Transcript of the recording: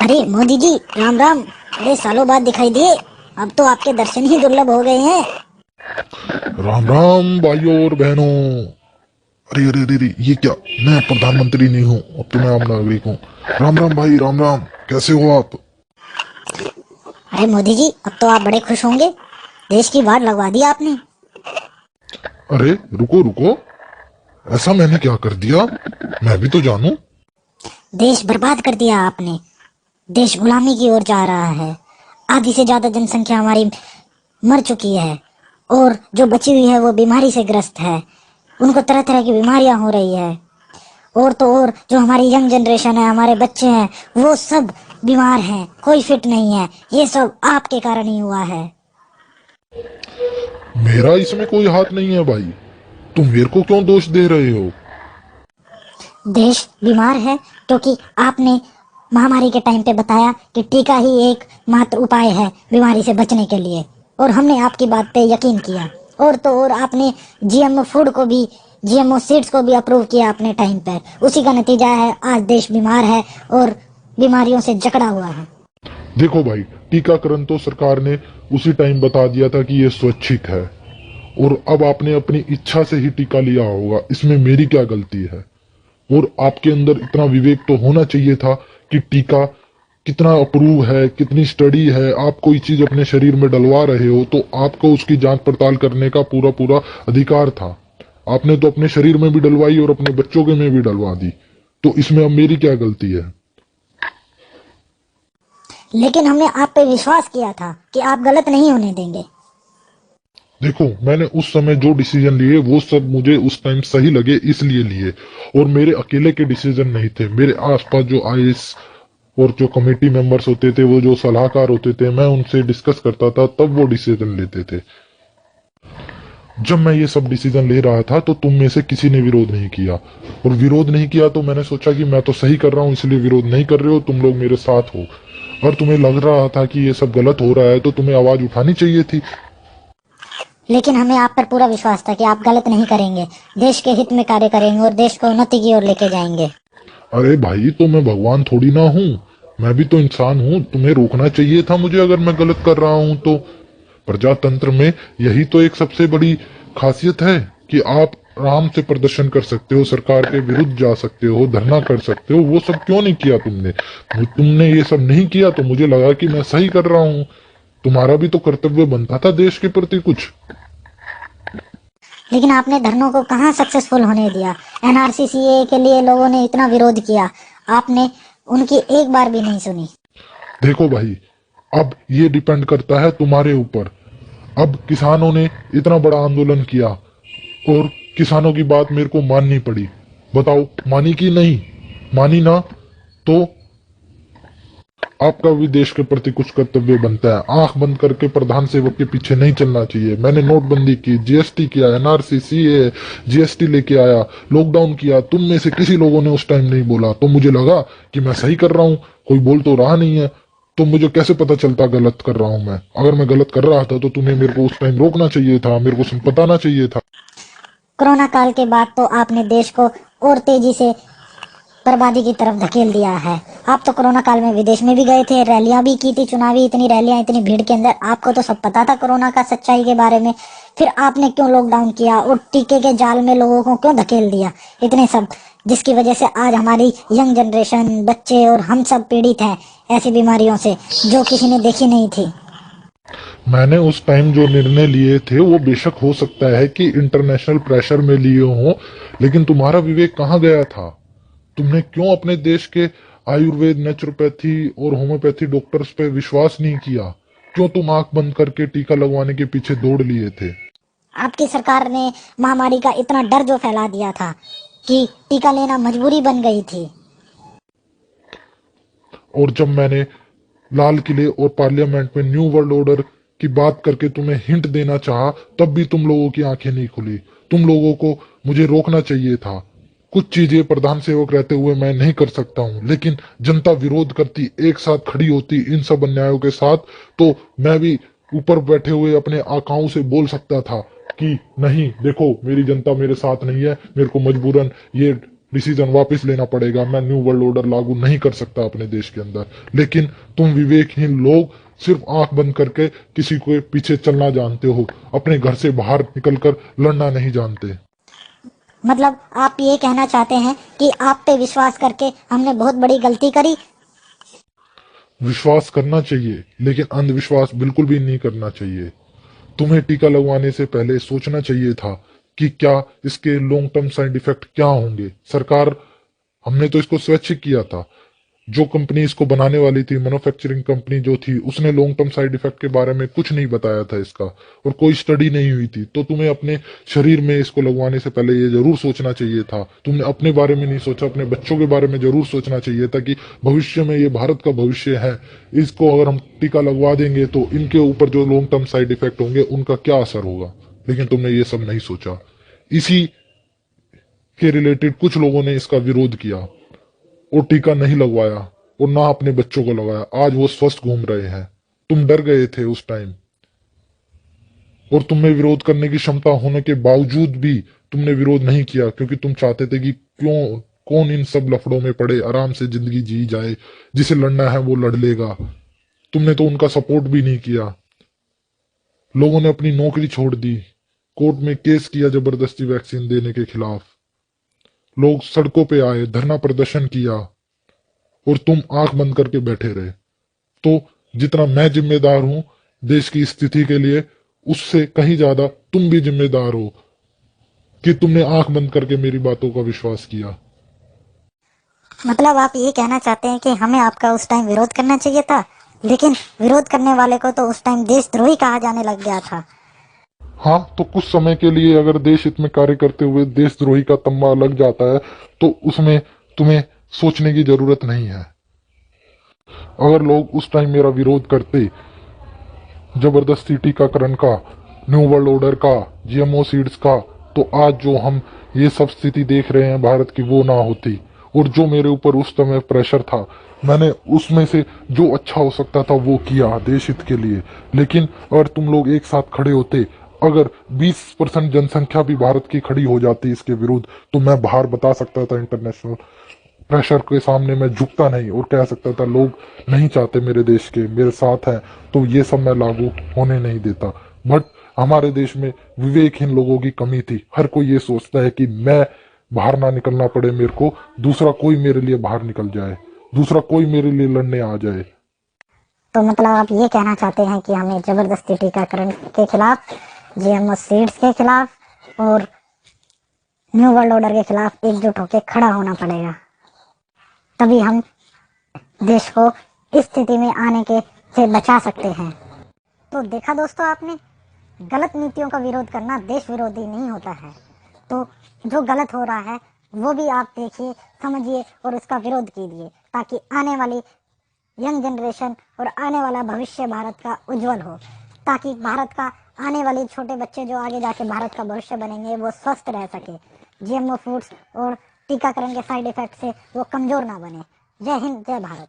अरे मोदी जी, राम राम। अरे सालों बाद दिखाई दिए। अब तो आपके दर्शन ही दुर्लभ हो गए हैं। राम राम भाइयों और बहनों। अरे अरे अरे अरे, ये क्या? मैं प्रधानमंत्री नहीं हूँ, अब तो मैं आम नागरिक हूँ। राम राम भाई, राम राम। कैसे हो आप? अरे मोदी जी, अब तो आप बड़े खुश होंगे। देश की वाट लगवा दी आपने। अरे रुको रुको, ऐसा मैंने क्या कर दिया? मैं भी तो जानूं। देश बर्बाद कर दिया आपने। देश गुलामी की ओर जा रहा है। आधी से ज्यादा जनसंख्या हमारी मर चुकी है, और जो बची हुई है वो बीमारी से ग्रस्त है। उनको तरह तरह की बीमारियां हो रही है। और तो और जो हमारी यंग जनरेशन है, हमारे बच्चे हैं, वो सब बीमार हैं, कोई फिट नहीं है। ये सब आपके कारण ही हुआ है। मेरा इसमें कोई हाथ नहीं है भाई। तुम मेरे को क्यों दोष दे रहे हो? देश बीमार है क्योंकि आपने महामारी के टाइम पे बताया कि टीका ही एक मात्र उपाय है बीमारी से बचने के लिए, और हमने आपकी बात पे यकीन किया। और तो और आपने जीएमओ फूड को भी, जीएमओ सीड्स को भी अप्रूव किया अपने टाइम पर। उसी का नतीजा है आज देश बीमार है और बीमारियों से जकड़ा हुआ है। देखो भाई, टीकाकरण तो सरकार ने उसी टाइम बता दिया था कि ये स्वैच्छिक है, और अब आपने अपनी इच्छा से ही टीका लिया होगा, इसमें मेरी क्या गलती है? और आपके अंदर इतना विवेक तो होना चाहिए था कि टीका कितना अप्रूव है, कितनी स्टडी है, आप कोई चीज अपने शरीर में डलवा रहे हो तो आपको उसकी जांच पड़ताल करने का पूरा पूरा अधिकार था। आपने तो अपने शरीर में भी डलवाई और अपने बच्चों के में भी डलवा दी, तो इसमें अब मेरी क्या गलती है? लेकिन हमने आप पे विश्वास किया था कि आप गलत नहीं होने देंगे। देखो, मैंने उस समय जो डिसीजन लिए वो सब मुझे उस टाइम सही लगे इसलिए लिए, और मेरे अकेले के डिसीजन नहीं थे। मेरे आसपास जो आईएएस और जो कमेटी मेंबर्स होते थे, वो जो सलाहकार होते थे, मैं उनसे डिस्कस करता था, तब वो डिसीजन लेते थे। जब मैं ये सब डिसीजन ले रहा था तो तुम में से किसी ने विरोध नहीं किया, और विरोध नहीं किया तो मैंने सोचा कि मैं तो सही कर रहा हूँ, इसलिए विरोध नहीं कर रहे हो, तुम लोग मेरे साथ हो। और तुम्हें लग रहा था कि ये सब गलत हो रहा है तो तुम्हें आवाज उठानी चाहिए थी। लेकिन हमें आप पर पूरा विश्वास था कि आप गलत नहीं करेंगे, देश के हित में कार्य करेंगे और देश को उन्नति की ओर लेके जाएंगे। अरे भाई, तो मैं भगवान थोड़ी ना हूँ, मैं भी तो इंसान हूँ। तुम्हें रोकना चाहिए था मुझे अगर मैं गलत कर रहा हूँ तो। प्रजातंत्र में यही तो एक सबसे बड़ी खासियत है कि आप आराम से प्रदर्शन कर सकते हो, सरकार के विरुद्ध जा सकते हो, धरना कर सकते हो। वो सब क्यों नहीं किया तुमने? तुमने ये सब नहीं किया तो मुझे लगा कि मैं सही कर रहा हूँ। तुम्हारा भी तो कर्तव्य बनता था देश के प्रति कुछ। लेकिन आपने धरनों को कहाँ सक्सेसफुल होने दिया। एनआरसी सीए के लिए लोगों ने इतना विरोध किया, आपने उनकी एक बार भी नहीं सुनी। देखो भाई, अब ये डिपेंड करता है तुम्हारे ऊपर। अब किसानों ने इतना बड़ा आंदोलन किया और किसानों की बात मेरे को माननी पड़ी। बताओ, मानी कि नहीं? मानी ना? तो आपका भी देश के प्रति कुछ कर्तव्य बनता है। आंख बंद करके प्रधान सेवक के पीछे नहीं चलना चाहिए। मैंने नोटबंदी की, जीएसटी किया, एनआरसी सीए, जीएसटी लेके आया, लॉकडाउन किया। तुम में से किसी लोगों ने उस टाइम नहीं बोला, तो मुझे लगा कि मैं सही कर रहा हूँ। कोई बोल तो रहा नहीं है, तो मुझे कैसे पता चलता गलत कर रहा हूँ मैं? अगर मैं गलत कर रहा था तो तुम्हें मेरे को उस टाइम रोकना चाहिए था, मेरे को बताना चाहिए था। कोरोना काल के बाद तो आपने देश को और तेजी से बर्बादी की तरफ धकेल दिया है। आप तो कोरोना काल में विदेश में भी गए थे, रैलियां भी की थी, चुनावी इतनी रैलियां, इतनी भीड़ के अंदर आपको तो सब पता था कोरोना का सच्चाई के बारे में। फिर आपने क्यों लॉकडाउन किया और टीके के जाल में लोगों को क्यों धकेल दिया? इतने सब, जिसकी वजह से आज हमारी यंग जनरेशन, बच्चे और हम सब पीड़ित हैं ऐसी बीमारियों से जो किसी ने देखी नहीं थी। मैंने उस टाइम जो निर्णय लिए थे वो बेशक हो सकता है कि इंटरनेशनल प्रेशर में लिए हों, लेकिन तुम्हारा विवेक कहाँ गया था? तुमने क्यों अपने देश के आयुर्वेद, नेचुरोपैथी और होम्योपैथी डॉक्टर्स पे विश्वास नहीं किया? क्यों तुम आंख बंद करके टीका लगवाने के पीछे दौड़ लिए थे? आपकी सरकार ने महामारी का इतना डर जो फैला दिया था कि टीका लेना मजबूरी बन गई थी। और जब मैंने लाल किले और पार्लियामेंट में न्यू वर्ल्ड ऑर्डर की बात करके तुम्हें हिंट देना चाहा, तब भी तुम लोगों की आंखें नहीं खुली। तुम लोगों को मुझे रोकना चाहिए था। कुछ चीजें प्रधान सेवक रहते हुए मैं नहीं कर सकता हूँ, लेकिन जनता विरोध करती, एक साथ खड़ी होती इन सब अन्यायों के साथ, तो मैं भी ऊपर बैठे हुए अपने आकाओं से बोल सकता था कि नहीं, देखो मेरी जनता मेरे साथ नहीं है, मेरे को मजबूरन ये डिसीजन वापस लेना पड़ेगा, मैं न्यू वर्ल्ड ऑर्डर लागू नहीं कर सकता अपने देश के अंदर। लेकिन तुम विवेकहीन लोग सिर्फ आंख बंद करके किसी को पीछे चलना जानते हो, अपने घर से बाहर निकलकर लड़ना नहीं जानते। मतलब आप ये कहना चाहते हैं कि आप पे विश्वास करके हमने बहुत बड़ी गलती करी। विश्वास करना चाहिए, लेकिन अंधविश्वास बिल्कुल भी नहीं करना चाहिए। तुम्हें टीका लगवाने से पहले सोचना चाहिए था कि क्या इसके लॉन्ग टर्म साइड इफेक्ट क्या होंगे। सरकार, हमने तो इसको स्वैच्छिक किया था। जो कंपनी इसको बनाने वाली थी, मैन्युफैक्चरिंग कंपनी जो थी, उसने लॉन्ग टर्म साइड इफेक्ट के बारे में कुछ नहीं बताया था इसका, और कोई स्टडी नहीं हुई थी। तो तुम्हें अपने शरीर में इसको लगवाने से पहले ये जरूर सोचना चाहिए था। तुमने अपने बारे में नहीं सोचा, अपने बच्चों के बारे में जरूर सोचना चाहिए था कि भविष्य में ये भारत का भविष्य है, इसको अगर हम टीका लगवा देंगे तो इनके ऊपर जो लॉन्ग टर्म साइड इफेक्ट होंगे उनका क्या असर होगा। लेकिन तुमने ये सब नहीं सोचा। इसी के रिलेटेड कुछ लोगों ने इसका विरोध किया और टीका नहीं लगवाया, और ना अपने बच्चों को लगाया। आज वो स्वस्थ घूम रहे हैं। तुम डर गए थे उस टाइम, और तुम्हें विरोध करने की क्षमता होने के बावजूद भी तुमने विरोध नहीं किया, क्योंकि तुम चाहते थे कि क्यों, कौन इन सब लफड़ों में पड़े, आराम से जिंदगी जी जाए, जिसे लड़ना है वो लड़ लेगा। तुमने तो उनका सपोर्ट भी नहीं किया। लोगों ने अपनी नौकरी छोड़ दी, कोर्ट में केस किया जबरदस्ती वैक्सीन देने के खिलाफ, लोग सड़कों पे आए, धरना प्रदर्शन किया, और तुम आंख बंद करके बैठे रहे। तो जितना मैं जिम्मेदार हूं देश की स्थिति के लिए, उससे कहीं ज्यादा तुम भी जिम्मेदार हो कि तुमने आंख बंद करके मेरी बातों का विश्वास किया। मतलब आप ये कहना चाहते हैं कि हमें आपका उस टाइम विरोध करना चाहिए था, लेकिन विरोध करने वाले को तो उस टाइम देशद्रोही कहा जाने लग गया था। हाँ, तो कुछ समय के लिए अगर देश हित में कार्य करते हुए देशद्रोही का तम्बा लग जाता है तो उसमें तुम्हें सोचने की जरूरत नहीं है। अगर लोग उस टाइम मेरा विरोध करते, जबरदस्ती टीकाकरण का, न्यू वर्ल्ड ऑर्डर का, जीएमओ सीड्स का, तो आज जो हम ये सब स्थिति देख रहे हैं भारत की, वो ना होती। और जो मेरे ऊपर उस समय प्रेशर था, मैंने उसमें से जो अच्छा हो सकता था वो किया देश हित के लिए। लेकिन अगर तुम लोग एक साथ खड़े होते, अगर 20% जनसंख्या भी भारत की खड़ी हो जाती इसके विरुद्ध, तो मैं बाहर बता सकता था इंटरनेशनल प्रेशर के सामने मैं झुकता नहीं, और कह सकता था लोग नहीं चाहते मेरे देश के, मेरे साथ हैं, तो ये सब मैं लागू होने नहीं देता। बट हमारे देश में विवेकहीन लोगों की कमी थी। हर कोई ये सोचता है कि मैं बाहर ना निकलना पड़े मेरे को, दूसरा कोई मेरे लिए बाहर निकल जाए, दूसरा कोई मेरे लिए लड़ने आ जाए। तो मतलब आप ये कहना चाहते हैं कि हमें जबरदस्ती टीकाकरण के खिलाफ, जीएमओ सीड्स के खिलाफ और न्यू वर्ल्ड ऑर्डर के खिलाफ एकजुट होकर खड़ा होना पड़ेगा, तभी हम देश को इस स्थिति में आने के से बचा सकते हैं। तो देखा दोस्तों आपने, गलत नीतियों का विरोध करना देश विरोधी नहीं होता है। तो जो गलत हो रहा है वो भी आप देखिए, समझिए और उसका विरोध कीजिए, ताकि आने वाली यंग जनरेशन और आने वाला भविष्य भारत का उज्जवल हो, ताकि भारत का आने वाले छोटे बच्चे जो आगे जाके भारत का भविष्य बनेंगे वो स्वस्थ रह सके, जीएमओ फूड्स और टीकाकरण के साइड इफेक्ट से वो कमजोर ना बने। जय हिंद, जय भारत।